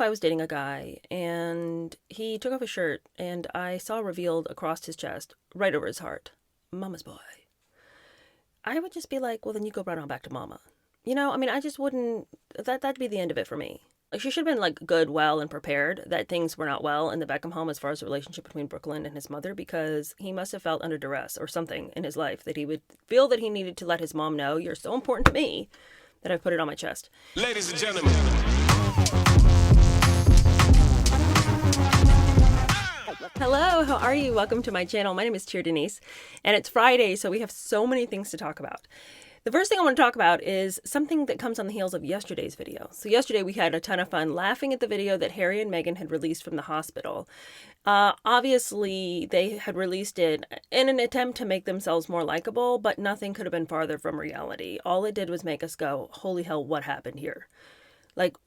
I was dating a guy and he took off his shirt and I saw revealed across his chest, right over his heart, Mama's boy. I would just be like, well, then you go right on back to Mama. I just wouldn't, that'd be the end of it for me. Like, she should have been like good, well, and prepared that things were not well in the Beckham home as far as the relationship between Brooklyn and his mother, because he must have felt under duress or something in his life that he would feel that he needed to let his mom know, you're so important to me that I've put it on my chest. Ladies and gentlemen. Hello, how are you? Welcome to my channel. My name is Cheer Denise, and it's Friday, so we have so many things to talk about. The first thing I want to talk about is something that comes on the heels of yesterday's video. So yesterday we had a ton of fun laughing at the video that Harry and Meghan had released from the hospital. Obviously, they had released it in an attempt to make themselves more likable, but nothing could have been farther from reality. All it did was make us go, holy hell, what happened here? Like,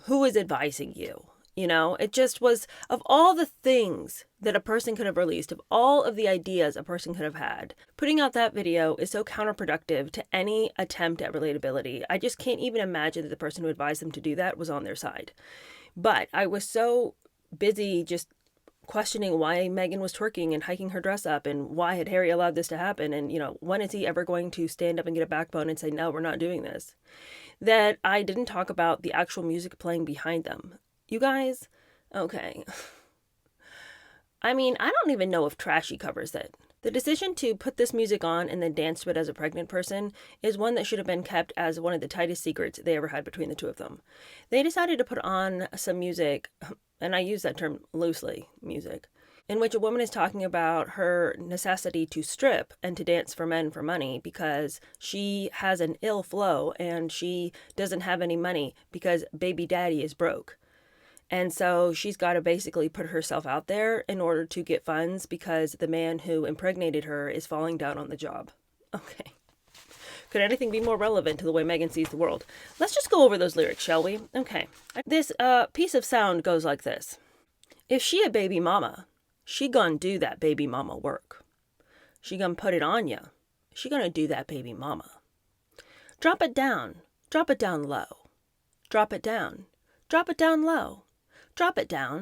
who is advising you? It just was, of all the things that a person could have released, of all of the ideas a person could have had, putting out that video is so counterproductive to any attempt at relatability. I just can't even imagine that the person who advised them to do that was on their side. But I was so busy just questioning why Meghan was twerking and hiking her dress up, and why had Harry allowed this to happen, and when is he ever going to stand up and get a backbone and say, no, we're not doing this, that I didn't talk about the actual music playing behind them. You guys, okay. I don't even know if Trashy covers it. The decision to put this music on and then dance to it as a pregnant person is one that should have been kept as one of the tightest secrets they ever had between the two of them. They decided to put on some music, and I use that term loosely, music, in which a woman is talking about her necessity to strip and to dance for men for money because she has an ill flow and she doesn't have any money because baby daddy is broke. And so she's got to basically put herself out there in order to get funds because the man who impregnated her is falling down on the job. Okay. Could anything be more relevant to the way Meghan sees the world? Let's just go over those lyrics, shall we? Okay. This piece of sound goes like this. If she a baby mama, she gonna do that baby mama work. She gonna put it on ya. She gonna do that baby mama. Drop it down low. Drop it down low. Drop it down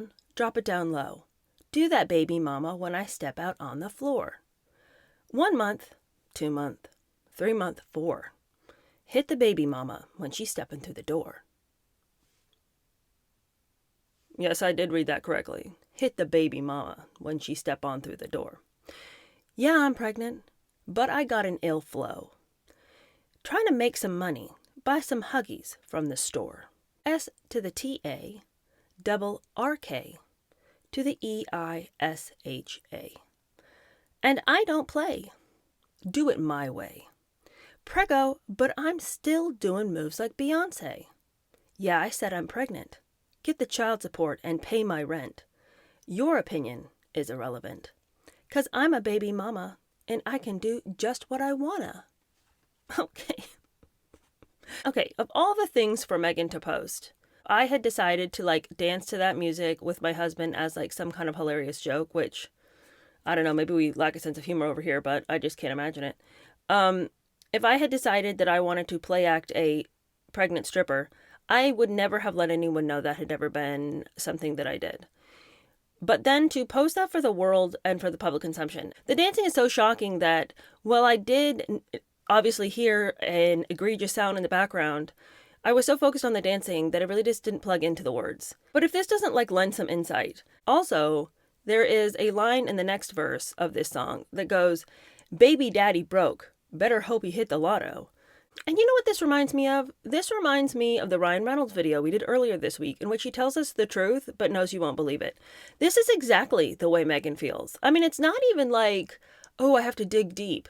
low. Do that baby mama when I step out on the floor. 1 month, 2 month, 3 month, 4. Hit the baby mama when she's stepping through the door. Yes, I did read that correctly. Hit the baby mama when she step on through the door. Yeah, I'm pregnant, but I got an ill flow. Trying to make some money, buy some Huggies from the store. S to the T-A, double R-K, to the E-I-S-H-A. And I don't play. Do it my way. Prego, but I'm still doing moves like Beyonce. Yeah, I said I'm pregnant. Get the child support and pay my rent. Your opinion is irrelevant. 'Cause I'm a baby mama and I can do just what I wanna. Okay. Okay, of all the things for Meghan to post, I had decided to dance to that music with my husband as some kind of hilarious joke, which, I don't know, maybe we lack a sense of humor over here, but I just can't imagine it. If I had decided that I wanted to play act a pregnant stripper, I would never have let anyone know that had ever been something that I did. But then to post that for the world and for the public consumption, the dancing is so shocking that, while I did obviously hear an egregious sound in the background, I was so focused on the dancing that I really just didn't plug into the words. But if this doesn't lend some insight. Also, there is a line in the next verse of this song that goes, baby daddy broke, better hope he hit the lotto. And you know what this reminds me of? This reminds me of the Ryan Reynolds video we did earlier this week, in which he tells us the truth, but knows you won't believe it. This is exactly the way Meghan feels. It's not even oh, I have to dig deep.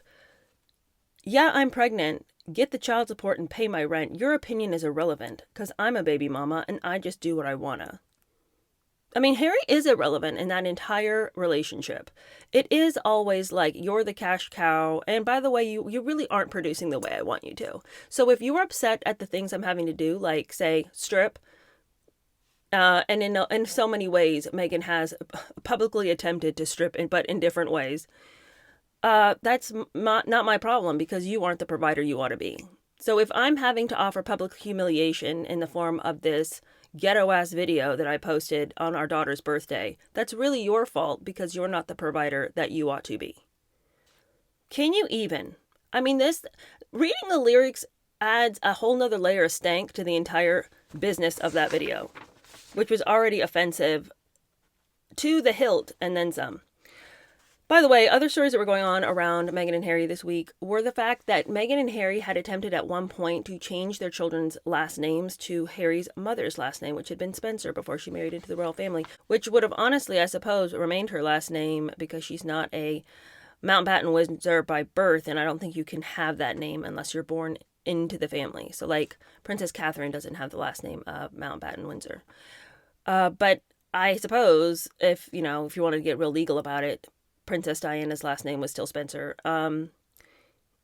Yeah, I'm pregnant. Get the child support and pay my rent. Your opinion is irrelevant, because I'm a baby mama and I just do what I wanna. Harry is irrelevant in that entire relationship. It is always you're the cash cow, and by the way, you really aren't producing the way I want you to. So if you're upset at the things I'm having to do, say, strip, and in so many ways, Meghan has publicly attempted to strip, but in different ways, that's not my problem, because you aren't the provider you ought to be. So if I'm having to offer public humiliation in the form of this ghetto ass video that I posted on our daughter's birthday. That's really your fault because you're not the provider that you ought to be. Can you even? I mean, reading the lyrics adds a whole nother layer of stank to the entire business of that video, which was already offensive to the hilt and then some. By the way, other stories that were going on around Meghan and Harry this week were the fact that Meghan and Harry had attempted at one point to change their children's last names to Harry's mother's last name, which had been Spencer before she married into the royal family, which would have honestly, I suppose, remained her last name because she's not a Mountbatten Windsor by birth, and I don't think you can have that name unless you're born into the family. So like Princess Catherine doesn't have the last name of Mountbatten Windsor. But I suppose if you wanted to get real legal about it, Princess Diana's last name was still Spencer.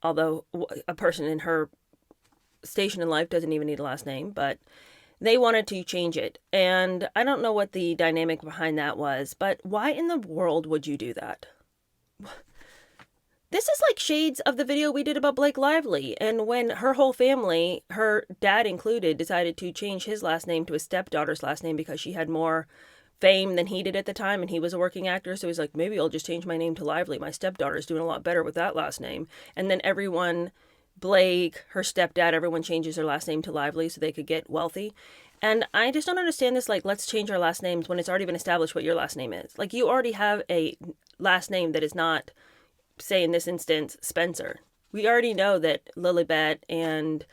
Although a person in her station in life doesn't even need a last name, but they wanted to change it. And I don't know what the dynamic behind that was, but why in the world would you do that? This is like shades of the video we did about Blake Lively. And when her whole family, her dad included, decided to change his last name to his stepdaughter's last name because she had more fame than he did at the time and he was a working actor. So he's like, maybe I'll just change my name to Lively. My stepdaughter's doing a lot better with that last name. And then everyone, Blake, her stepdad, everyone changes their last name to Lively so they could get wealthy. And I just don't understand this, like, let's change our last names when it's already been established what your last name is. Like, you already have a last name that is not, say in this instance, Spencer. We already know that Lilibet and,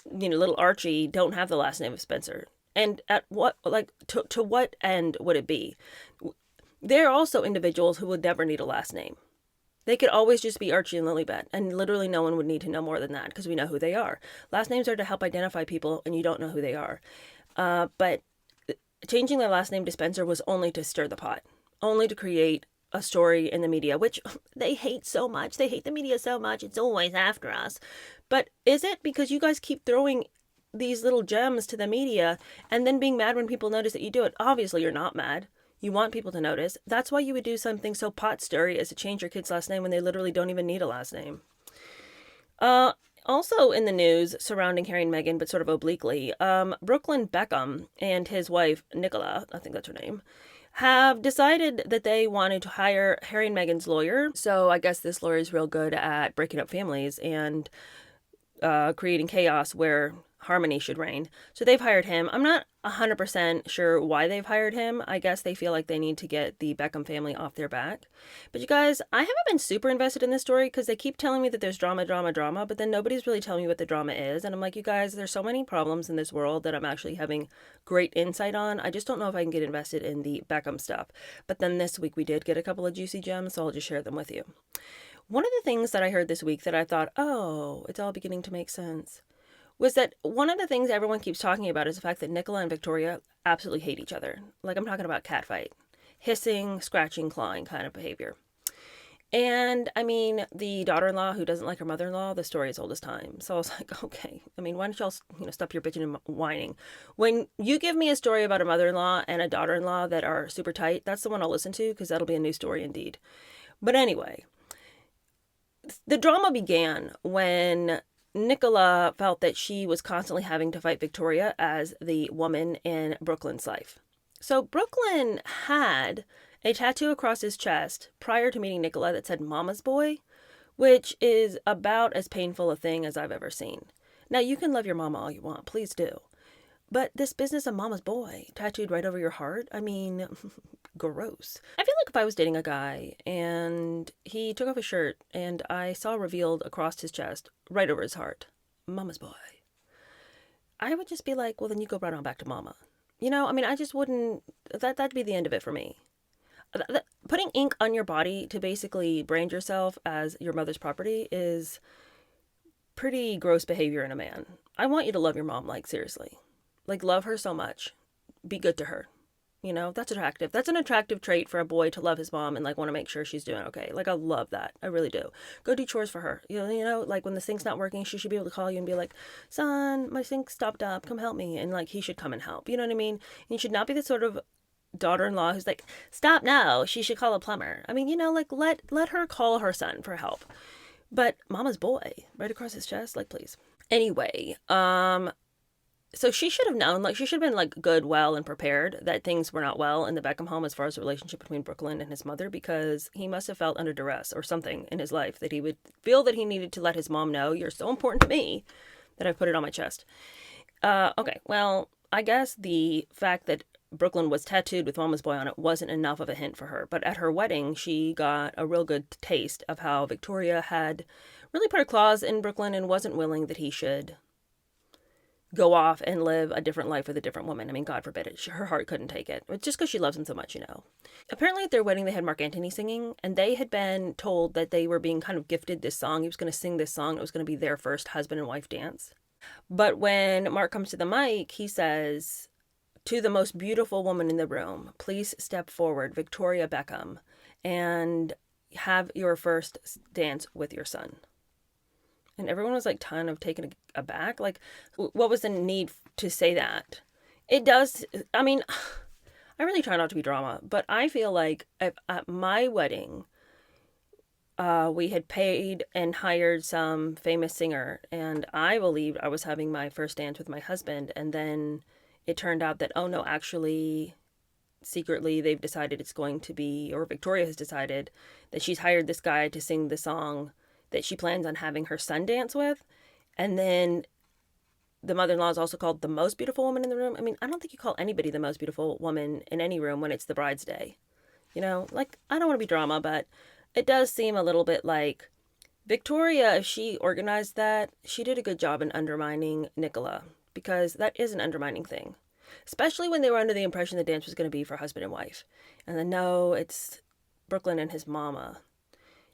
little Archie don't have the last name of Spencer. And at what, like, to what end would it be? They're also individuals who would never need a last name. They could always just be Archie and Lilibet, and literally no one would need to know more than that because we know who they are. Last names are to help identify people, and you don't know who they are. But changing their last name to Spencer was only to stir the pot, only to create a story in the media, which they hate so much. They hate the media so much. It's always after us. But is it because you guys keep throwing these little gems to the media and then being mad when people notice that you do it? Obviously, you're not mad. You want people to notice. That's why you would do something so pot stirry as to change your kid's last name when they literally don't even need a last name. Also in the news surrounding Harry and Meghan, but sort of obliquely, Brooklyn Beckham and his wife, Nicola, I think that's her name, have decided that they wanted to hire Harry and Meghan's lawyer. So I guess this lawyer is real good at breaking up families and creating chaos where harmony should reign. So they've hired him. I'm not 100% sure why they've hired him. I guess they feel like they need to get the Beckham family off their back. But you guys, I haven't been super invested in this story because they keep telling me that there's drama, but then nobody's really telling me what the drama is. And I'm like, you guys, there's so many problems in this world that I'm actually having great insight on. I just don't know if I can get invested in the Beckham stuff. But then this week we did get a couple of juicy gems, so I'll just share them with you. One of the things that I heard this week that I thought, oh, it's all beginning to make sense, was that one of the things everyone keeps talking about is the fact that Nicola and Victoria absolutely hate each other. Like, I'm talking about catfight. Hissing, scratching, clawing kind of behavior. And, I mean, the daughter-in-law who doesn't like her mother-in-law, the story is old as time. So I was like, okay, I mean, why don't y'all, stop your bitching and whining? When you give me a story about a mother-in-law and a daughter-in-law that are super tight, that's the one I'll listen to because that'll be a new story indeed. But anyway, the drama began when Nicola felt that she was constantly having to fight Victoria as the woman in Brooklyn's life. So Brooklyn had a tattoo across his chest prior to meeting Nicola that said Mama's Boy, which is about as painful a thing as I've ever seen. Now, you can love your mama all you want, please do. But this business of Mama's Boy tattooed right over your heart, I mean, gross. I feel like if I was dating a guy and he took off his shirt and I saw revealed across his chest, right over his heart, Mama's Boy, I would just be like, well, then you go right on back to Mama. I mean, I just wouldn't, that'd be the end of it for me. Putting ink on your body to basically brand yourself as your mother's property is pretty gross behavior in a man. I want you to love your mom, like, seriously. Like, love her so much. Be good to her. That's attractive. That's an attractive trait for a boy to love his mom and, like, want to make sure she's doing okay. Like, I love that. I really do. Go do chores for her. Like, when the sink's not working, she should be able to call you and be like, son, my sink stopped up. Come help me. And, like, he should come and help. You know what I mean? And you should not be the sort of daughter-in-law who's like, stop now. She should call a plumber. I mean, like, let her call her son for help. But Mama's Boy, right across his chest, like, please. Anyway, So she should have known, like, she should have been, like, good, well, and prepared that things were not well in the Beckham home as far as the relationship between Brooklyn and his mother, because he must have felt under duress or something in his life that he would feel that he needed to let his mom know, you're so important to me that I put it on my chest. Okay, well, I guess the fact that Brooklyn was tattooed with Mama's Boy on it wasn't enough of a hint for her. But at her wedding, she got a real good taste of how Victoria had really put her claws in Brooklyn and wasn't willing that he should go off and live a different life with a different woman. I mean, God forbid it. Her heart couldn't take it. But just because she loves him so much, you know. Apparently at their wedding, they had Mark Antony singing, and they had been told that they were being kind of gifted this song. He was going to sing this song. It was going to be their first husband and wife dance. But when Mark comes to the mic, he says, to the most beautiful woman in the room, please step forward, Victoria Beckham, and have your first dance with your son. And everyone was like kind of taken aback. Like, what was the need to say that? It does, I mean, I really try not to be drama, but I feel like at my wedding, we had paid and hired some famous singer, and I believed I was having my first dance with my husband, and then it turned out that, oh no, actually, secretly they've decided it's going to be, or Victoria has decided that she's hired this guy to sing the song that she plans on having her son dance with. And then the mother-in-law is also called the most beautiful woman in the room. I mean, I don't think you call anybody the most beautiful woman in any room when it's the bride's day. You know, like, I don't want to be drama, but it does seem a little bit like Victoria, if she organized that, she did a good job in undermining Nicola, because that is an undermining thing. Especially when they were under the impression the dance was going to be for husband and wife. And then, no, it's Brooklyn and his mama.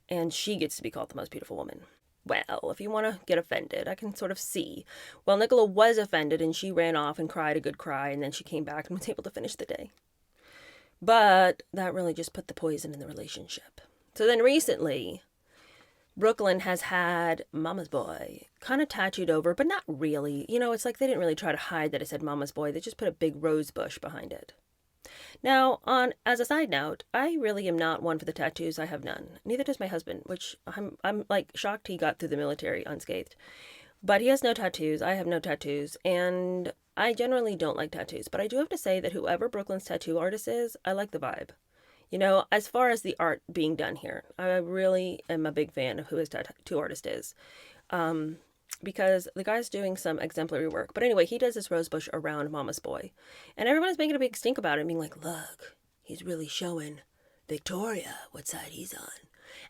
And she gets to be called the most beautiful woman. Well, if you want to get offended, I can sort of see. Well, Nicola was offended, and she ran off and cried a good cry, and then she came back and was able to finish the day. But that really just put the poison in the relationship. So then recently, Brooklyn has had Mama's Boy kind of tattooed over, but not really. You know, it's like they didn't really try to hide that it said Mama's Boy. They just put a big rose bush behind it. Now, as a side note, I really am not one for the tattoos. I have none. Neither does my husband, which I'm like shocked he got through the military unscathed. But he has no tattoos. I have no tattoos, and I generally don't like tattoos. But I do have to say that whoever Brooklyn's tattoo artist is, I like the vibe. You know, as far as the art being done here, I really am a big fan of who his tattoo artist is. Because the guy's doing some exemplary work. But anyway, he does this rose bush around Mama's Boy. And everyone's making a big stink about it, being like, look, he's really showing Victoria what side he's on.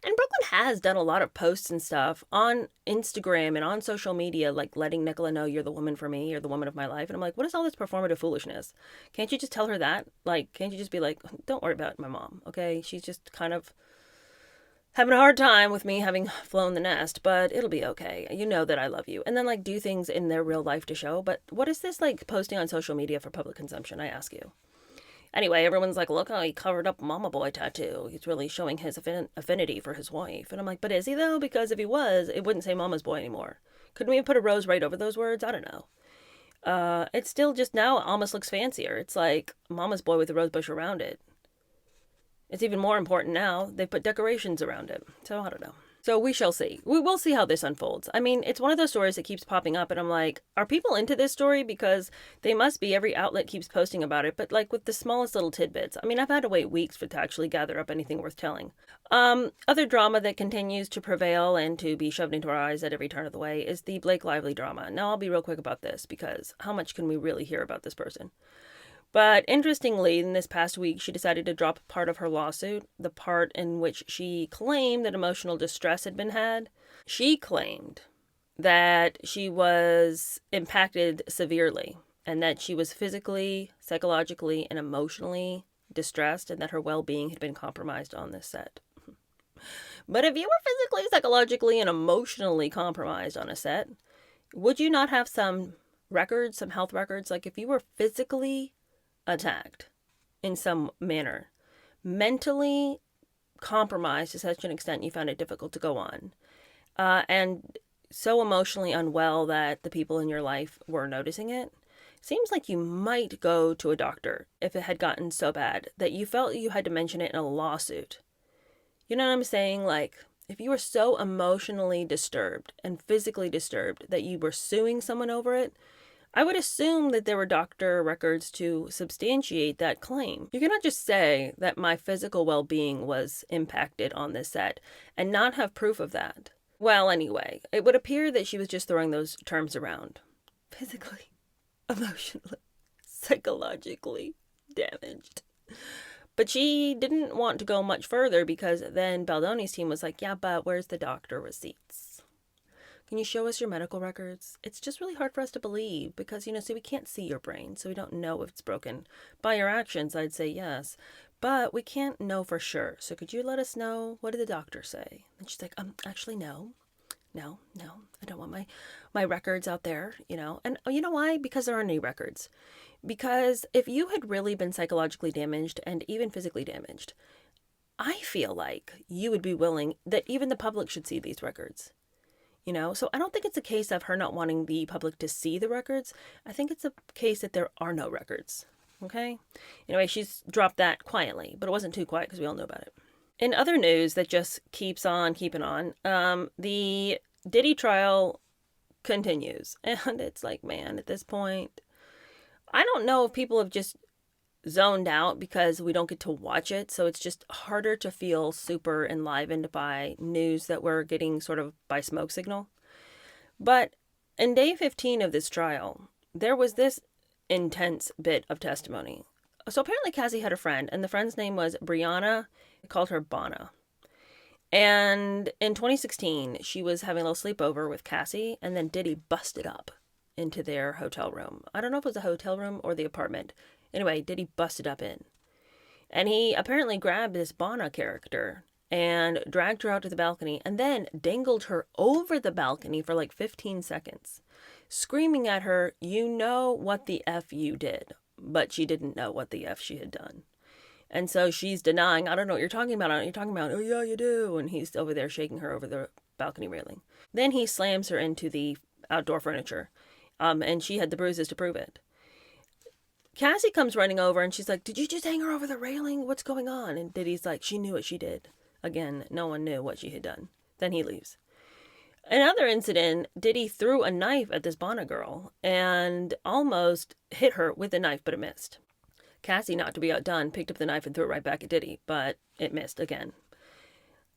And Brooklyn has done a lot of posts and stuff on Instagram and on social media, like letting Nicola know, you're the woman for me, you're the woman of my life. And I'm like, what is all this performative foolishness? Can't you just tell her that? Like, can't you just be like, don't worry about my mom, okay? She's just kind of having a hard time with me having flown the nest, but it'll be okay. You know that I love you. And then, like, do things in their real life to show. But what is this, like, posting on social media for public consumption, I ask you? Anyway, everyone's like, look how he covered up Mama Boy tattoo. He's really showing his affinity for his wife. And I'm like, but is he, though? Because if he was, it wouldn't say Mama's Boy anymore. Couldn't we have put a rose right over those words? I don't know. It still just now almost looks fancier. It's like Mama's Boy with a rose bush around it. It's even more important now. They put decorations around it. So I don't know. So we shall see. We will see how this unfolds. I mean, it's one of those stories that keeps popping up, and I'm like, are people into this story? Because they must be. Every outlet keeps posting about it, but like with the smallest little tidbits. I mean, I've had to wait weeks to actually gather up anything worth telling. Other drama that continues to prevail and to be shoved into our eyes at every turn of the way is the Blake Lively drama. Now, I'll be real quick about this, because how much can we really hear about this person? But interestingly, in this past week, she decided to drop part of her lawsuit, the part in which she claimed that emotional distress had been had. She claimed that she was impacted severely and that she was physically, psychologically, and emotionally distressed, and that her well-being had been compromised on this set. But if you were physically, psychologically, and emotionally compromised on a set, would you not have some records, some health records? Like if you were physically attacked in some manner, mentally compromised to such an extent you found it difficult to go on, and so emotionally unwell that the people in your life were noticing it, seems like you might go to a doctor if it had gotten so bad that you felt you had to mention it in a lawsuit. You know what I'm saying? Like, if you were so emotionally disturbed and physically disturbed that you were suing someone over it, I would assume that there were doctor records to substantiate that claim. You cannot just say that my physical well-being was impacted on this set and not have proof of that. Well, anyway, it would appear that she was just throwing those terms around. Physically, emotionally, psychologically damaged. But she didn't want to go much further because then Baldoni's team was like, yeah, but where's the doctor receipts? Can you show us your medical records? It's just really hard for us to believe because, see, we can't see your brain, so we don't know if it's broken. By your actions, I'd say yes, but we can't know for sure. So could you let us know? What did the doctor say? And she's like, actually, no. No, I don't want my records out there, And you know why? Because there aren't any records. Because if you had really been psychologically damaged and even physically damaged, I feel like you would be willing that even the public should see these records. So I don't think it's a case of her not wanting the public to see the records. I think it's a case that there are no records. Okay? Anyway, she's dropped that quietly, but it wasn't too quiet because we all know about it. In other news that just keeps on keeping on, the Diddy trial continues. And it's like, man, at this point, I don't know if people have just zoned out because we don't get to watch it. So it's just harder to feel super enlivened by news that we're getting sort of by smoke signal. But in day 15 of this trial, there was this intense bit of testimony. So apparently Cassie had a friend, and the friend's name was Brianna. They called her Bonna. And in 2016, she was having a little sleepover with Cassie, and then Diddy busted up into their hotel room. I don't know if it was a hotel room or the apartment. Anyway, Diddy busted up in. And he apparently grabbed this Bonna character and dragged her out to the balcony and then dangled her over the balcony for like 15 seconds, screaming at her, you know what the F you did. But she didn't know what the F she had done. And so she's denying, I don't know what you're talking about. You're talking about, oh yeah, you do. And he's over there shaking her over the balcony railing. Then he slams her into the outdoor furniture. And she had the bruises to prove it. Cassie comes running over and she's like, did you just hang her over the railing? What's going on? And Diddy's like, she knew what she did. Again, no one knew what she had done. Then he leaves. Another incident, Diddy threw a knife at this Bonna girl and almost hit her with the knife, but it missed. Cassie, not to be outdone, picked up the knife and threw it right back at Diddy, but it missed again.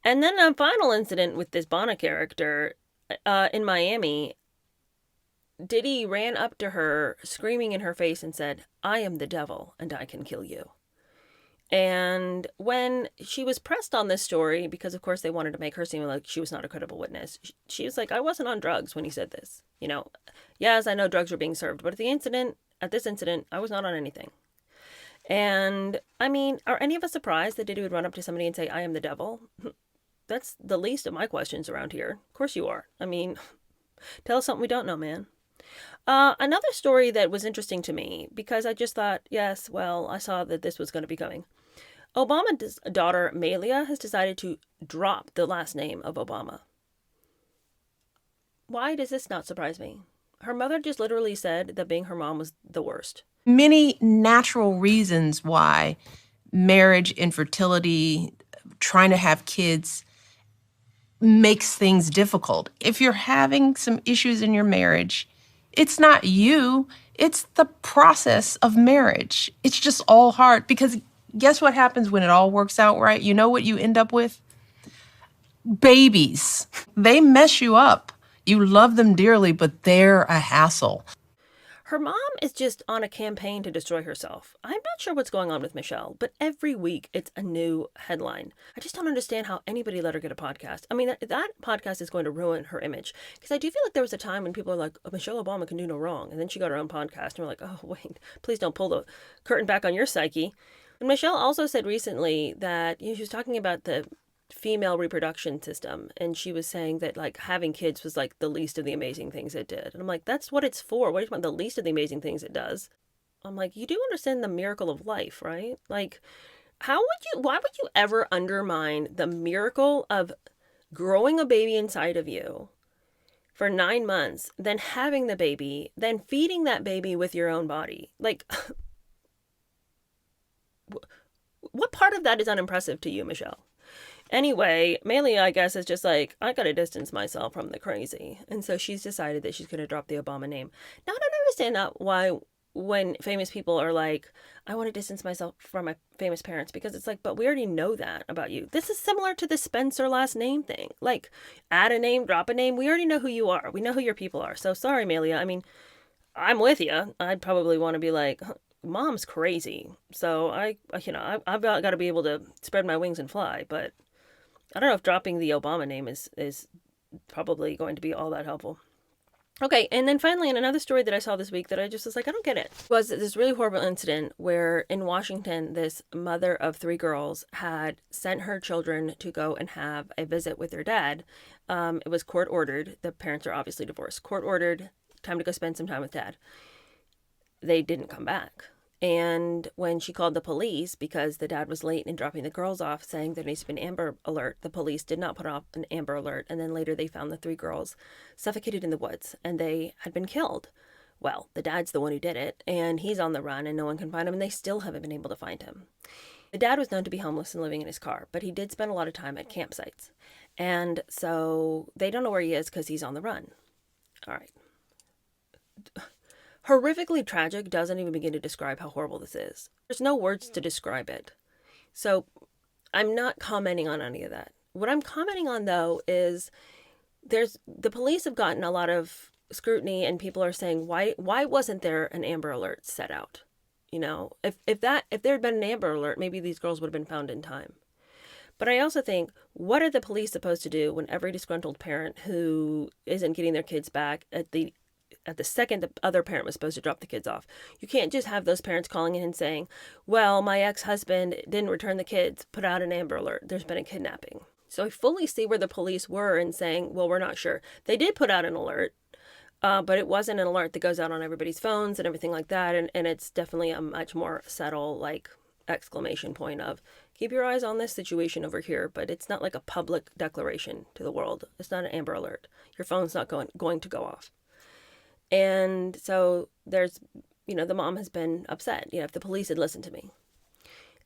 And then a final incident with this Bonna character in Miami, Diddy ran up to her, screaming in her face and said, I am the devil and I can kill you. And when she was pressed on this story, because of course they wanted to make her seem like she was not a credible witness, she was like, I wasn't on drugs when he said this. Yes, I know drugs were being served, but at this incident, I was not on anything. And I mean, are any of us surprised that Diddy would run up to somebody and say, I am the devil? That's the least of my questions around here. Of course you are. I mean, tell us something we don't know, man. Another story that was interesting to me, because I just thought, yes, well, I saw that this was going to be coming. Obama's daughter, Malia, has decided to drop the last name of Obama. Why does this not surprise me? Her mother just literally said that being her mom was the worst. Many natural reasons why marriage, infertility, trying to have kids makes things difficult. If you're having some issues in your marriage, it's not you, it's the process of marriage. It's just all hard because guess what happens when it all works out right? You know what you end up with? Babies. They mess you up. You love them dearly, but they're a hassle. Her mom is just on a campaign to destroy herself. I'm not sure what's going on with Michelle, but every week it's a new headline. I just don't understand how anybody let her get a podcast. I mean, that podcast is going to ruin her image. Because I do feel like there was a time when people are like, oh, Michelle Obama can do no wrong. And then she got her own podcast and we're like, oh, wait, please don't pull the curtain back on your psyche. And Michelle also said recently that she was talking about the female reproduction system, and she was saying that like having kids was like the least of the amazing things it did. And I'm like, that's what it's for. What do you want? The least of the amazing things it does? I'm like, you do understand the miracle of life, right? Like, why would you ever undermine the miracle of growing a baby inside of you for 9 months, then having the baby, then feeding that baby with your own body? Like, what part of that is unimpressive to you, Michelle? Anyway, Malia, I guess, is just like, I gotta distance myself from the crazy. And so she's decided that she's gonna drop the Obama name. Now, I don't understand that why when famous people are like, I want to distance myself from my famous parents, because it's like, but we already know that about you. This is similar to the Spencer last name thing. Like, add a name, drop a name. We already know who you are. We know who your people are. So sorry, Malia. I mean, I'm with you. I'd probably want to be like, mom's crazy. So I've got to be able to spread my wings and fly. But I don't know if dropping the Obama name is probably going to be all that helpful. Okay, and then finally, in another story that I saw this week that I just was like, I don't get it, was this really horrible incident where in Washington, this mother of three girls had sent her children to go and have a visit with their dad. It was court ordered. The parents are obviously divorced. Court ordered, time to go spend some time with dad. They didn't come back. And when she called the police because the dad was late in dropping the girls off, saying there needs to be an Amber Alert, the police did not put off an Amber Alert. And then later they found the three girls suffocated in the woods and they had been killed. Well, the dad's the one who did it, and he's on the run and no one can find him, and they still haven't been able to find him. The dad was known to be homeless and living in his car, but he did spend a lot of time at campsites. And so they don't know where he is because he's on the run. All right. Horrifically tragic doesn't even begin to describe how horrible this is. There's no words to describe it. So I'm not commenting on any of that. What I'm commenting on, though, is the police have gotten a lot of scrutiny, and people are saying, why wasn't there an Amber Alert set out? You know, if there had been an Amber Alert, maybe these girls would have been found in time. But I also think, what are the police supposed to do when every disgruntled parent who isn't getting their kids back at the second the other parent was supposed to drop the kids off? You can't just have those parents calling in and saying, well, my ex-husband didn't return the kids, put out an Amber Alert, there's been a kidnapping. So I fully see where the police were in saying, well, we're not sure. They did put out an alert, but it wasn't an alert that goes out on everybody's phones and everything like that. And it's definitely a much more subtle, like, exclamation point of, keep your eyes on this situation over here. But it's not like a public declaration to the world. It's not an Amber Alert. Your phone's not going to go off. And so there's, the mom has been upset, if the police had listened to me.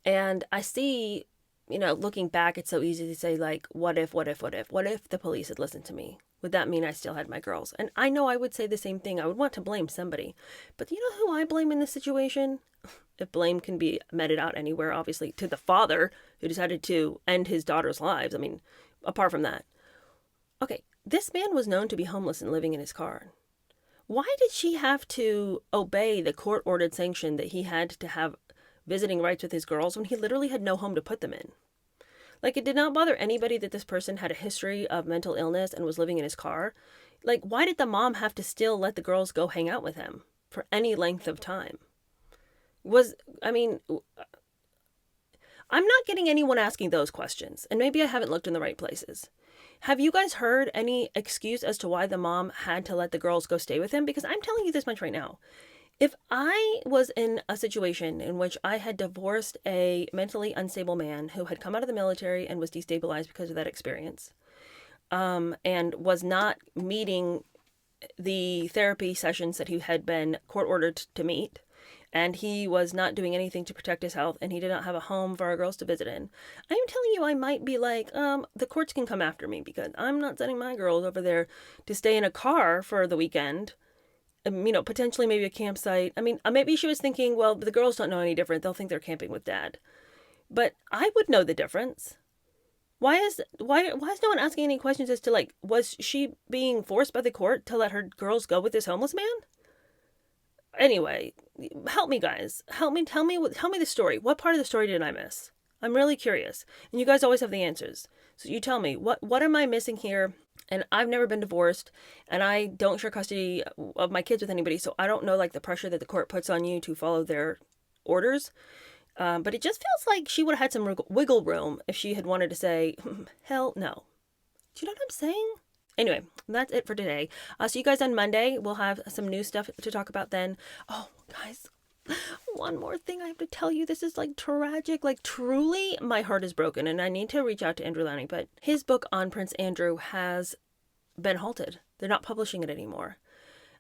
And I see, looking back, it's so easy to say, like, what if the police had listened to me? Would that mean I still had my girls? And I know I would say the same thing. I would want to blame somebody. But you know who I blame in this situation? If blame can be meted out anywhere, obviously, to the father who decided to end his daughter's lives. I mean, apart from that. Okay, this man was known to be homeless and living in his car. Why did she have to obey the court-ordered sanction that he had to have visiting rights with his girls when he literally had no home to put them in? Like, it did not bother anybody that this person had a history of mental illness and was living in his car. Like, why did the mom have to still let the girls go hang out with him for any length of time? I'm not getting anyone asking those questions, and maybe I haven't looked in the right places. Have you guys heard any excuse as to why the mom had to let the girls go stay with him? Because I'm telling you this much right now. If I was in a situation in which I had divorced a mentally unstable man who had come out of the military and was destabilized because of that experience, and was not meeting the therapy sessions that he had been court-ordered to meet, and he was not doing anything to protect his health, and he did not have a home for our girls to visit in, I'm telling you, I might be like, the courts can come after me because I'm not sending my girls over there to stay in a car for the weekend. Potentially maybe a campsite. I mean, maybe she was thinking, well, the girls don't know any different. They'll think they're camping with dad. But I would know the difference. Why is no one asking any questions as to, like, was she being forced by the court to let her girls go with this homeless man? Anyway, help me, guys. Tell me the story. What part of the story did I miss? I'm really curious. And you guys always have the answers. So you tell me, what am I missing here? And I've never been divorced, and I don't share custody of my kids with anybody, so I don't know, like, the pressure that the court puts on you to follow their orders. But it just feels like she would have had some wiggle room if she had wanted to say, hell no. Do you know what I'm saying? Anyway, that's it for today. See you guys on Monday. We'll have some new stuff to talk about then. Oh, guys, one more thing I have to tell you. This is, like, tragic. Like, truly, my heart is broken, and I need to reach out to Andrew Lanning, but his book on Prince Andrew has been halted. They're not publishing it anymore.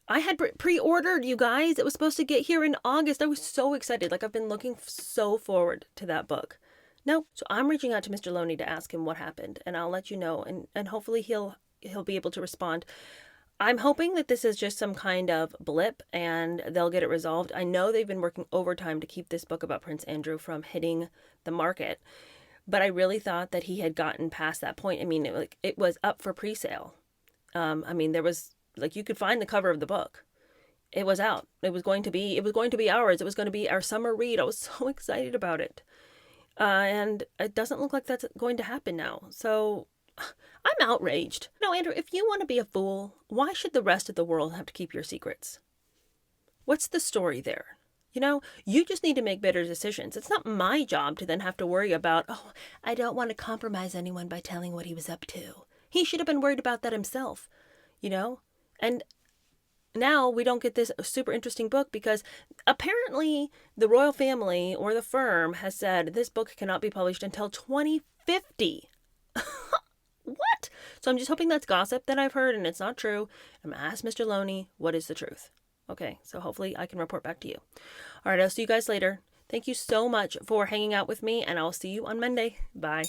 I had pre-ordered, you guys. It was supposed to get here in August. I was so excited. Like, I've been looking so forward to that book. No. So I'm reaching out to Mr. Loney to ask him what happened, and I'll let you know, and hopefully he'll be able to respond. I'm hoping that this is just some kind of blip and they'll get it resolved. I know they've been working overtime to keep this book about Prince Andrew from hitting the market, but I really thought that he had gotten past that point. I mean, it was up for pre-sale. I mean, there was like you could find the cover of the book. It was out. It was going to be ours. It was going to be our summer read. I was so excited about it. And it doesn't look like that's going to happen now. So I'm outraged. No, Andrew, if you want to be a fool, why should the rest of the world have to keep your secrets? What's the story there? You just need to make better decisions. It's not my job to then have to worry about, oh, I don't want to compromise anyone by telling what he was up to. He should have been worried about that himself, you know? And now we don't get this super interesting book because apparently the royal family or the firm has said this book cannot be published until 2050. What? So I'm just hoping that's gossip that I've heard and it's not true. I'm going to ask Mr. Loney, what is the truth? Okay, so hopefully I can report back to you. All right, I'll see you guys later. Thank you so much for hanging out with me, and I'll see you on Monday. Bye.